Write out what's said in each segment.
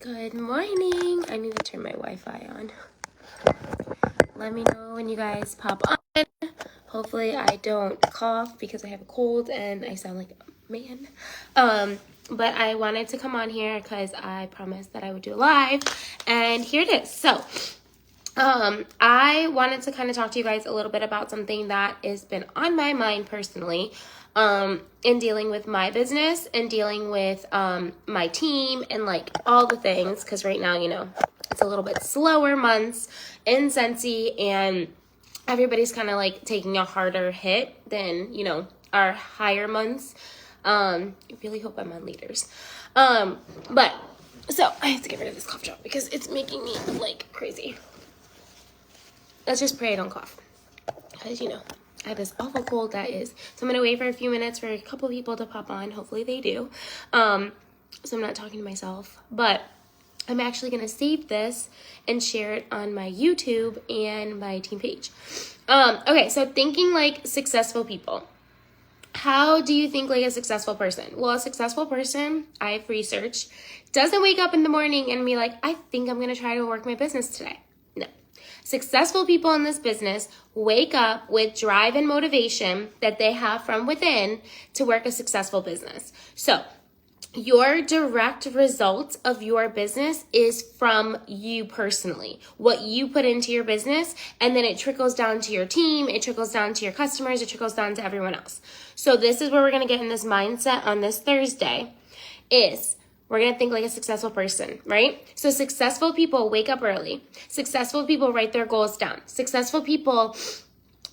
Good morning. I need to turn my Wi-Fi on. Let me know when you guys pop on. Hopefully I don't cough because I have a cold and I sound like a man. But I wanted to come on here because I promised that I would do a live, and here it is. So I wanted to kind of talk to you guys a little bit about something that has been on my mind personally, in dealing with my business and dealing with my team and like all the things, because right now, you know, it's a little bit slower months in Scentsy and everybody's kind of like taking a harder hit than, you know, our higher months. I really hope I'm on leaders. But so I have to get rid of this cough drop because it's making me like crazy. Let's just pray I don't cough, because, you know, I have this awful cold that is. So I'm going to wait for a few minutes for a couple people to pop on. Hopefully they do. So I'm not talking to myself. But I'm actually going to save this and share it on my YouTube and my team page. Okay, so thinking like successful people. How do you think like a successful person? Well, a successful person, I've researched, doesn't wake up in the morning and be like, I think I'm going to try to work my business today. No. Successful people in this business wake up with drive and motivation that they have from within to work a successful business. So your direct result of your business is from you personally, what you put into your business, and then it trickles down to your team, it trickles down to your customers, it trickles down to everyone else. So this is where we're going to get in this mindset on this Thursday, is we're going to think like a successful person, right? So successful people wake up early. Successful people write their goals down. Successful people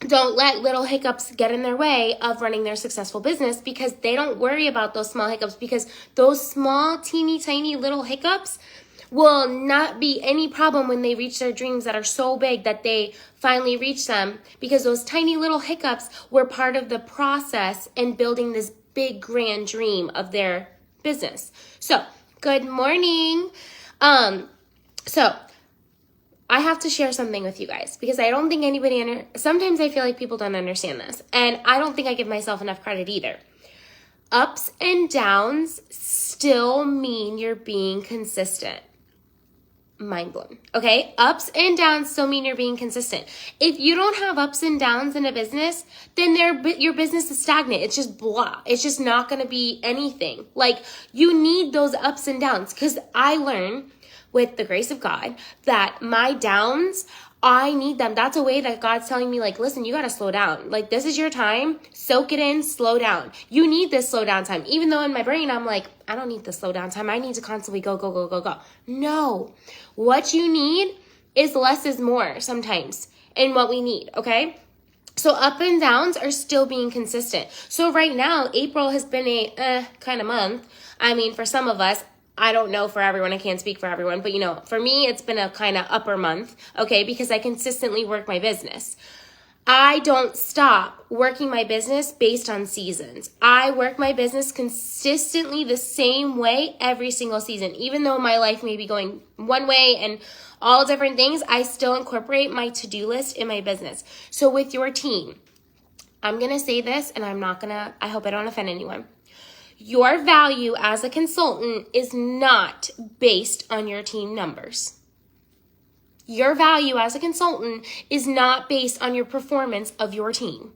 don't let little hiccups get in their way of running their successful business, because they don't worry about those small hiccups, because those small, teeny, tiny little hiccups will not be any problem when they reach their dreams that are so big that they finally reach them, because those tiny little hiccups were part of the process in building this big, grand dream of their business. So, good morning. So I have to share something with you guys, because I don't think anybody sometimes I feel like people don't understand this, and I don't think I give myself enough credit either. Ups and downs still mean you're being consistent. Mind blown. Okay? Ups and downs still mean you're being consistent. If you don't have ups and downs in a business, then your business is stagnant. It's just blah. It's just not going to be anything. Like, you need those ups and downs, because I learn with the grace of God that my downs, I need them. That's a way that God's telling me, like, listen, you got to slow down. Like, this is your time. Soak it in, slow down. You need this slow down time. Even though in my brain, I'm like, I don't need the slow down time. I need to constantly go, go, go, go, go. No. What you need is less is more sometimes in what we need, okay? So up and downs are still being consistent. So right now, April has been a kind of month. I mean, for some of us, I don't know for everyone. I can't speak for everyone. But, you know, for me, it's been a kind of upper month, okay, because I consistently work my business. I don't stop working my business based on seasons. I work my business consistently the same way every single season. Even though my life may be going one way and all different things, I still incorporate my to-do list in my business. So with your team, I'm going to say this, and I hope I don't offend anyone. Your value as a consultant is not based on your team numbers. Your value as a consultant is not based on your performance of your team.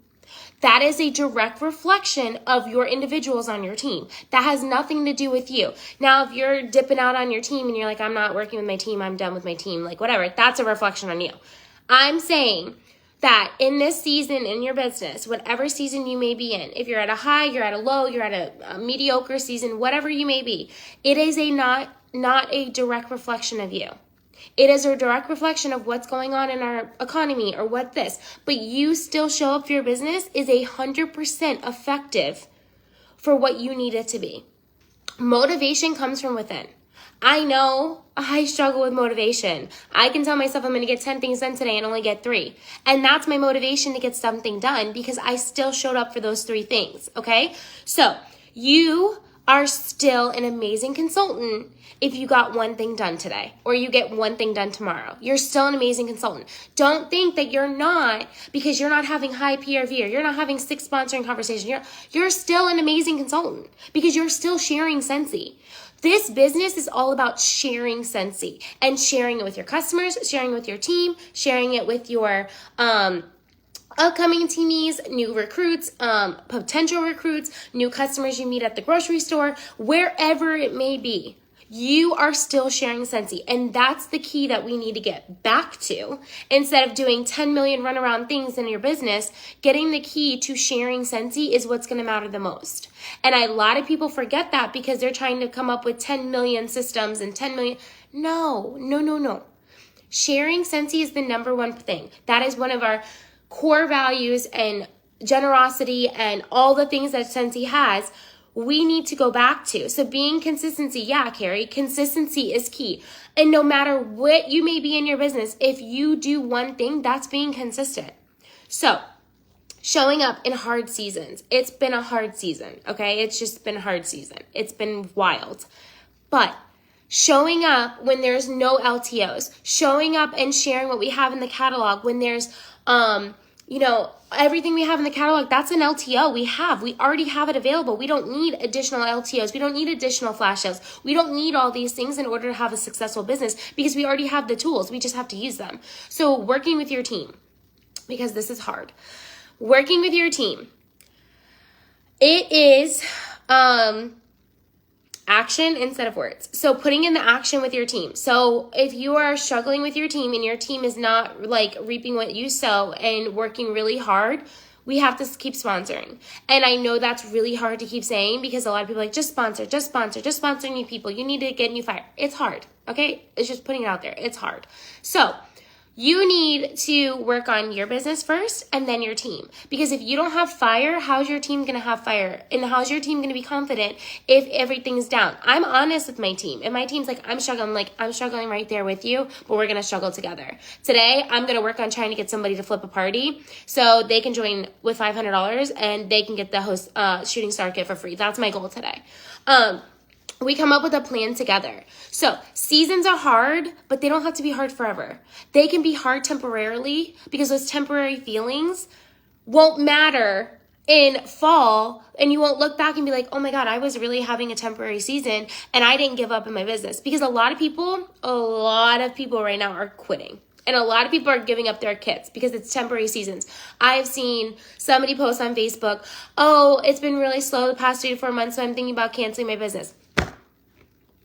That is a direct reflection of your individuals on your team. That has nothing to do with you. Now, if you're dipping out on your team and you're like, I'm not working with my team, I'm done with my team, like whatever, that's a reflection on you. I'm saying that in this season in your business, whatever season you may be in, if you're at a high, you're at a low, you're at a mediocre season, whatever you may be, it is not a direct reflection of you. It is a direct reflection of what's going on in our economy or what this, but you still show up for your business is 100% effective for what you need it to be. Motivation comes from within. I know I struggle with motivation. I can tell myself I'm going to get 10 things done today and only get 3. And that's my motivation to get something done, because I still showed up for those 3 things, okay? So you are still an amazing consultant if you got 1 thing done today or you get 1 thing done tomorrow. You're still an amazing consultant. Don't think that you're not, because you're not having high PRV or you're not having 6 sponsoring conversations. You're still an amazing consultant because you're still sharing Scentsy. This business is all about sharing Scentsy and sharing it with your customers, sharing it with your team, sharing it with your upcoming teamies, new recruits, potential recruits, new customers you meet at the grocery store, wherever it may be. You are still sharing Scentsy, and that's the key that we need to get back to. Instead of doing 10 million runaround things in your business, getting the key to sharing Scentsy is what's going to matter the most. And a lot of people forget that because they're trying to come up with 10 million systems and 10 million. No. Sharing Scentsy is the number one thing. That is one of our core values and generosity and all the things that Scentsy has. We need to go back to. So being consistency, yeah, Carrie, consistency is key. And no matter what you may be in your business, if you do one thing, that's being consistent. So showing up in hard seasons. It's been a hard season, okay? It's just been a hard season. It's been wild. But showing up when there's no LTOs, showing up and sharing what we have in the catalog when there's, everything we have in the catalog, that's an LTO we already have it available. We don't need additional LTOs. We don't need additional flash sales. We don't need all these things in order to have a successful business because we already have the tools. We just have to use them. So working with your team, because this is hard. Working with your team. It is, action instead of words. So putting in the action with your team. So if you are struggling with your team and your team is not like reaping what you sow and working really hard, we have to keep sponsoring. And I know that's really hard to keep saying because a lot of people are like, just sponsor new people. You need to get new fire. It's hard. Okay. It's just putting it out there. It's hard. So you need to work on your business first and then your team. Because if you don't have fire, how's your team going to have fire? And how's your team going to be confident if everything's down? I'm honest with my team. And my team's like, I'm struggling right there with you, but we're going to struggle together. Today, I'm going to work on trying to get somebody to flip a party so they can join with $500 and they can get the host shooting star kit for free. That's my goal today. We come up with a plan together. So seasons are hard, but they don't have to be hard forever. They can be hard temporarily because those temporary feelings won't matter in fall, and you won't look back and be like, oh my God, I was really having a temporary season and I didn't give up in my business. Because a lot of people right now are quitting. And a lot of people are giving up their kits because it's temporary seasons. I've seen somebody post on Facebook, oh, it's been really slow the past 3 to 4 months, so I'm thinking about canceling my business.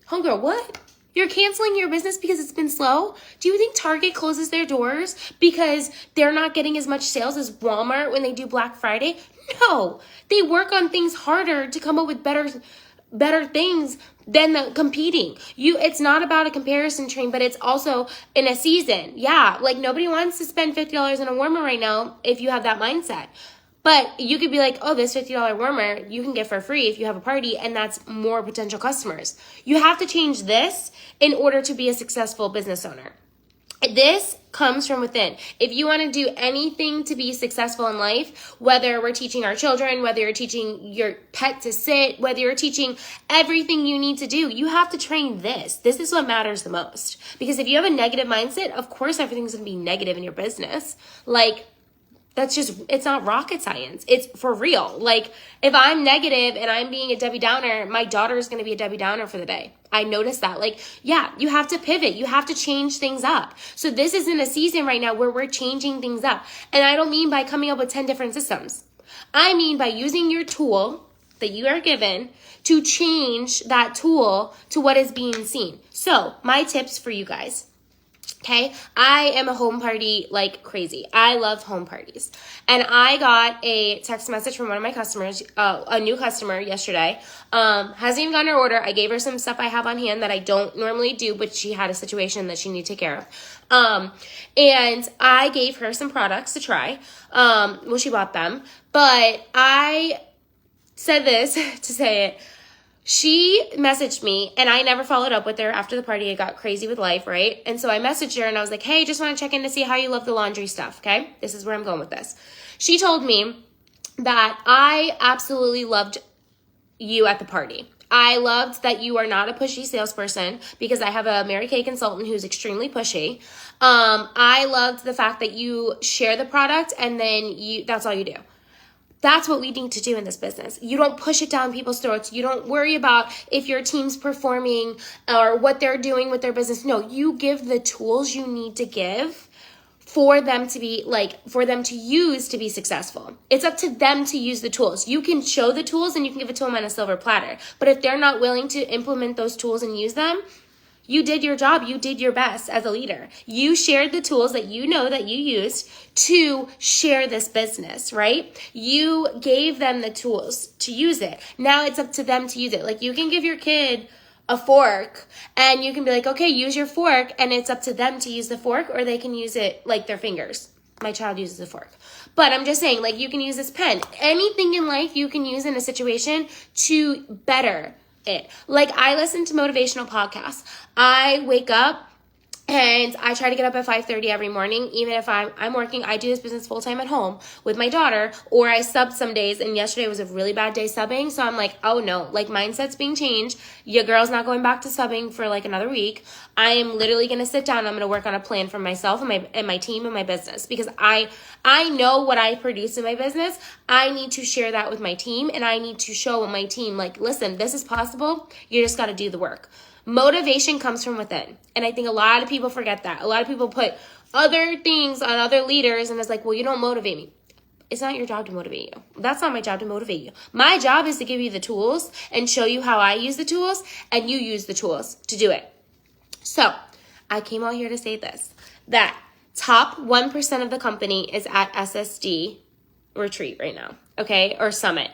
Homegirl, what? You're canceling your business because it's been slow? Do you think Target closes their doors because they're not getting as much sales as Walmart when they do Black Friday? No. They work on things harder to come up with better things than the competing. It's not about a comparison train, but it's also in a season. Yeah, like nobody wants to spend $50 on a warmer right now if you have that mindset. But you could be like, oh, this $50 warmer you can get for free if you have a party, and that's more potential customers. You have to change this in order to be a successful business owner. This comes from within. If you want to do anything to be successful in life, whether we're teaching our children, whether you're teaching your pet to sit, whether you're teaching everything you need to do, you have to train this. This is what matters the most. Because if you have a negative mindset, of course everything's going to be negative in your business. It's not rocket science. It's for real. Like, if I'm negative and I'm being a Debbie Downer, my daughter is going to be a Debbie Downer for the day. I noticed that. You have to pivot. You have to change things up. So this is in a season right now where we're changing things up. And I don't mean by coming up with 10 different systems. I mean by using your tool that you are given to change that tool to what is being seen. So my tips for you guys. Okay, I am a home party like crazy. I love home parties. And I got a text message from one of my customers, a new customer yesterday. Hasn't even gotten her order. I gave her some stuff I have on hand that I don't normally do, but she had a situation that she needed to take care of. And I gave her some products to try. She bought them. But I said this to say it. She messaged me, and I never followed up with her after the party. I got crazy with life, right? And so I messaged her, and I was like, hey, just want to check in to see how you love the laundry stuff, okay? This is where I'm going with this. She told me that I absolutely loved you at the party. I loved that you are not a pushy salesperson because I have a Mary Kay consultant who's extremely pushy. I loved the fact that you share the product, and then that's all you do. That's what we need to do in this business. You don't push it down people's throats. You don't worry about if your team's performing or what they're doing with their business. No, you give the tools you need to give for them to be for them to use to be successful. It's up to them to use the tools. You can show the tools and you can give it to them on a silver platter. But if they're not willing to implement those tools and use them, you did your job. You did your best as a leader. You shared the tools that you know that you used to share this business, right? You gave them the tools to use it. Now it's up to them to use it. Like, you can give your kid a fork and you can be like, okay, use your fork, and it's up to them to use the fork, or they can use it like their fingers. My child uses a fork. But I'm just saying, like, you can use this pen. Anything in life you can use in a situation to better it. Like, I listen to motivational podcasts. I wake up and I try to get up at 5:30 every morning. Even if I'm working, I do this business full time at home with my daughter, or I sub some days. And yesterday was a really bad day subbing. So I'm like, oh no, like, mindset's being changed. Your girl's not going back to subbing for like another week. I am literally going to sit down. I'm going to work on a plan for myself and my team and my business, because I know what I produce in my business. I need to share that with my team, and I need to show my team, like, listen, this is possible. You just got to do the work. Motivation comes from within. And I think a lot of people forget that. A lot of people put other things on other leaders, and it's like, well, you don't motivate me. It's not your job to motivate you. That's not my job to motivate you. My job is to give you the tools and show you how I use the tools, and you use the tools to do it. So I came out here to say this, that top 1% of the company is at SSD retreat right now, okay, or summit.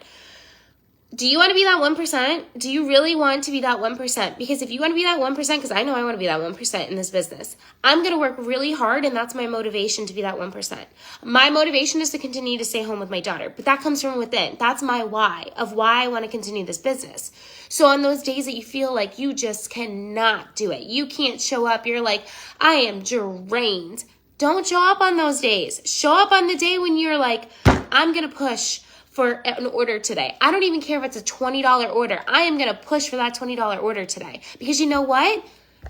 Do you want to be that 1%? Do you really want to be that 1%? Because if you want to be that 1%, because I know I want to be that 1% in this business, I'm going to work really hard, and that's my motivation, to be that 1%. My motivation is to continue to stay home with my daughter, but that comes from within. That's my why of why I want to continue this business. So on those days that you feel like you just cannot do it, you can't show up, you're like, I am drained. Don't show up on those days. Show up on the day when you're like, I'm going to push for an order today. I don't even care if it's a $20 order. I am going to push for that $20 order today. Because you know what?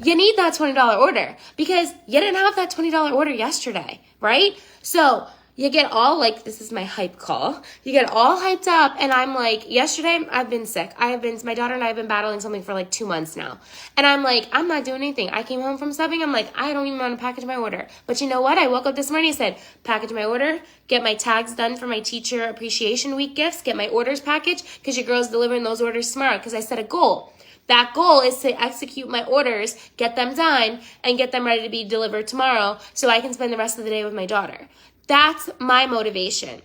You need that $20 order, because you didn't have that $20 order yesterday, right? So you get all like, this is my hype call. You get all hyped up, and I'm like, yesterday I've been sick. My daughter and I have been battling something for like 2 months now. And I'm like, I'm not doing anything. I came home from subbing. I'm like, I don't even want to package my order. But you know what? I woke up this morning and said, package my order, get my tags done for my teacher appreciation week gifts, get my orders packaged, because your girl's delivering those orders tomorrow, because I set a goal. That goal is to execute my orders, get them done, and get them ready to be delivered tomorrow so I can spend the rest of the day with my daughter. That's my motivation.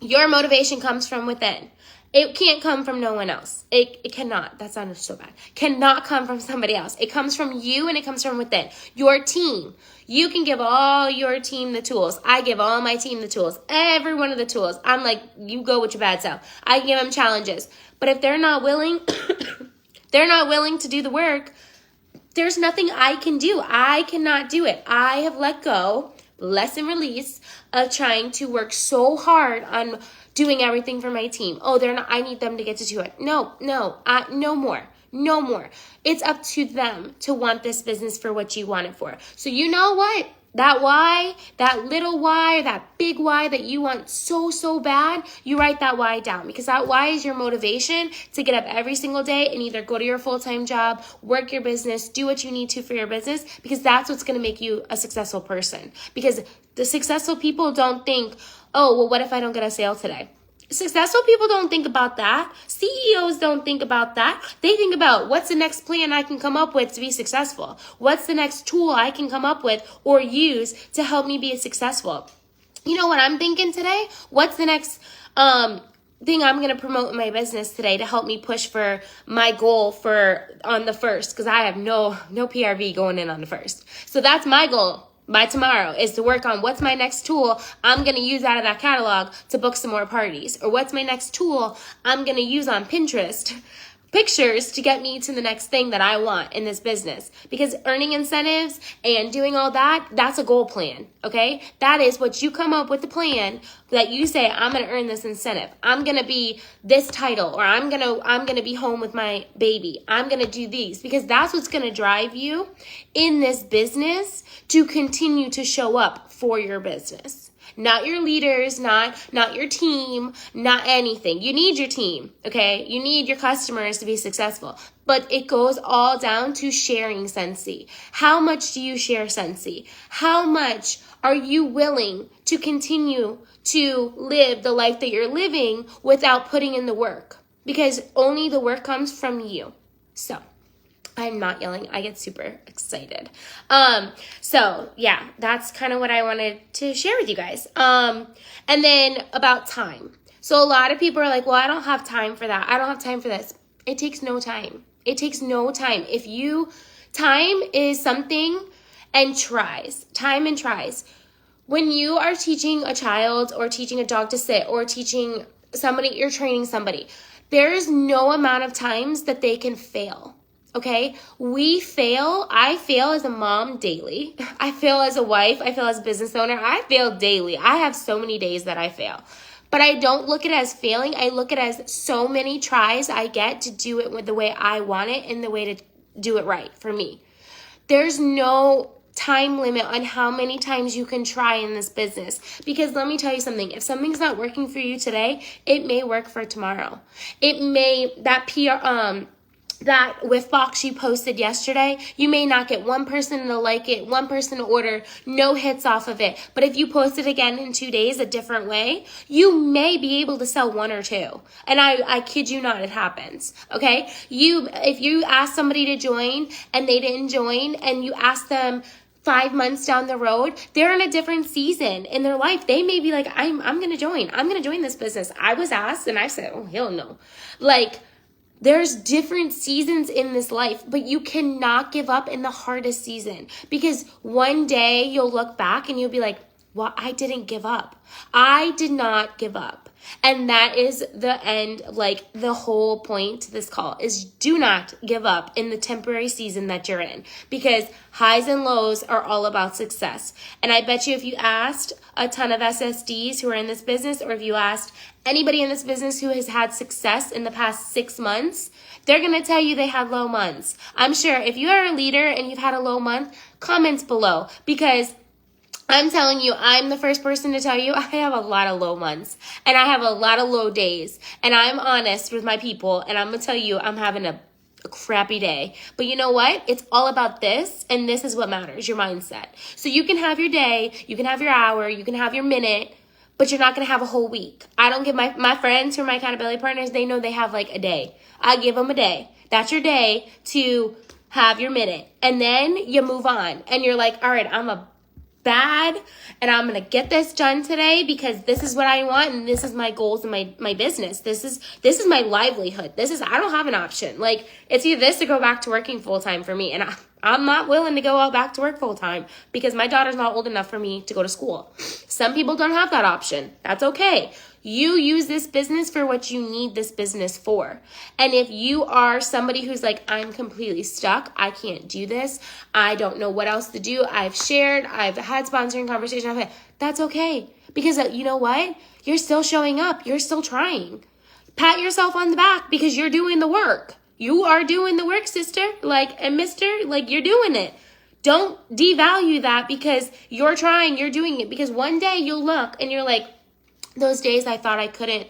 Your motivation comes from within. It can't come from no one else. It cannot. That sounded so bad. Cannot come from somebody else. It comes from you, and it comes from within. Your team. You can give all your team the tools. I give all my team the tools. Every one of the tools. I'm like, you go with your bad self. I give them challenges. But if they're not willing, they're not willing to do the work, there's nothing I can do. I cannot do it. I have let go, lesson release, of trying to work so hard on doing everything for my team. Oh, they're not, I need them to get to do it. No more. It's up to them to want this business for what you want it for. So you know what? That why, that little why, that big why that you want so bad, you write that why down, because that why is your motivation to get up every single day and either go to your full-time job, work your business, do what you need to for your business, because that's what's going to make you a successful person. Because the successful people don't think, oh, well, what if I don't get a sale today? Successful people don't think about that. CEOs don't think about that. They think about, what's the next plan I can come up with to be successful? What's the next tool I can come up with or use to help me be successful? You know what I'm thinking today? What's the next thing I'm going to promote in my business today to help me push for my goal for on the 1st? Because I have no PRV going in on the 1st. So that's my goal by tomorrow, is to work on what's my next tool I'm going to use out of that catalog to book some more parties. Or what's my next tool I'm going to use on Pinterest pictures to get me to the next thing that I want in this business. Because earning incentives and doing all that, that's a goal plan, okay? That is what you come up with, the plan that you say, I'm going to earn this incentive. I'm going to be this title, or I'm going to be home with my baby. I'm going to do these, because that's what's going to drive you in this business to continue to show up for your business. not your leaders, not your team, not anything. You need your team, okay? You need your customers to be successful. But it goes all down to sharing Scentsy. How much do you share Scentsy? How much are you willing to continue to live the life that you're living without putting in the work? Because only the work comes from you. So, I'm not yelling. I get super excited. So yeah, that's kind of what I wanted to share with you guys. And then about time. So a lot of people are like, well, I don't have time for that. I don't have time for this. It takes no time. It takes no time. Time is something and tries. Time and tries. When you are teaching a child or teaching a dog to sit or teaching somebody, you're training somebody, there is no amount of times that they can fail. Okay, we fail. I fail as a mom daily. I fail as a wife. I fail as a business owner. I fail daily. I have so many days that I fail. But I don't look at it as failing. I look at it as so many tries I get to do it with the way I want it and the way to do it right for me. There's no time limit on how many times you can try in this business. Because let me tell you something. If something's not working for you today, it may work for tomorrow. It may, that whiff box you posted yesterday, you may not get one person to like it, one person to order, no hits off of it. But if you post it again in 2 days a different way, you may be able to sell 1 or 2. And I kid you not, it happens. Okay? If you ask somebody to join and they didn't join and you ask them 5 months down the road, they're in a different season in their life. They may be like, I'm going to join. I'm going to join this business. I was asked and I said, oh, hell no. There's different seasons in this life, but you cannot give up in the hardest season because one day you'll look back and you'll be like, well, I didn't give up. I did not give up. And that is the end, the whole point to this call is do not give up in the temporary season that you're in because highs and lows are all about success. And I bet you if you asked a ton of SSDs who are in this business or if you asked anybody in this business who has had success in the past 6 months, they're going to tell you they had low months. I'm sure if you are a leader and you've had a low month, comments below because I'm telling you, I'm the first person to tell you I have a lot of low months and I have a lot of low days and I'm honest with my people and I'm going to tell you I'm having a crappy day. But you know what? It's all about this and this is what matters, your mindset. So you can have your day, you can have your hour, you can have your minute, but you're not going to have a whole week. I don't give my friends who are my accountability partners, they know they have a day. I give them a day. That's your day to have your minute. And then you move on and you're like, all right, I'm a bad and I'm gonna get this done today because this is what I want and this is my goals and my business. This is my livelihood. I don't have an option. It's either this or go back to working full-time for me. And I'm not willing to go out back to work full-time because my daughter's not old enough for me to go to school. Some people don't have that option. That's okay. You use this business for what you need this business for. And if you are somebody who's like, I'm completely stuck, I can't do this, I don't know what else to do, I've had sponsoring conversations, that's okay. Because you know what? You're still showing up. You're still trying. Pat yourself on the back because you're doing the work. You are doing the work, sister, and mister, you're doing it. Don't devalue that because you're trying, you're doing it. Because one day you'll look and you're like, those days I thought I couldn't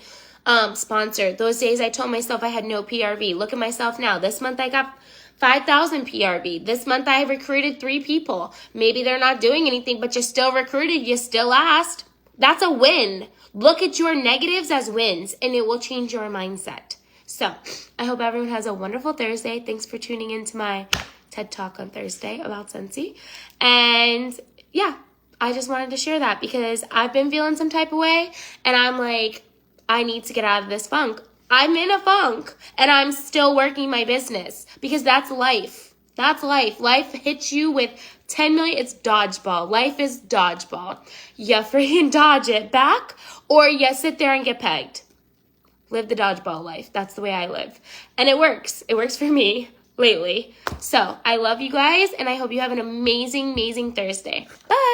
sponsor. Those days I told myself I had no PRV. Look at myself now. This month I got 5,000 PRV. This month I recruited 3 people. Maybe they're not doing anything, but you still recruited. You still asked. That's a win. Look at your negatives as wins, and it will change your mindset. So I hope everyone has a wonderful Thursday. Thanks for tuning into my TED Talk on Thursday about Scentsy. And yeah, I just wanted to share that because I've been feeling some type of way and I'm like, I need to get out of this funk. I'm in a funk and I'm still working my business because that's life. That's life. Life hits you with 10 million. It's dodgeball. Life is dodgeball. You freaking dodge it back or you sit there and get pegged. Live the dodgeball life. That's the way I live. And it works. It works for me lately. So I love you guys and I hope you have an amazing, amazing Thursday. Bye.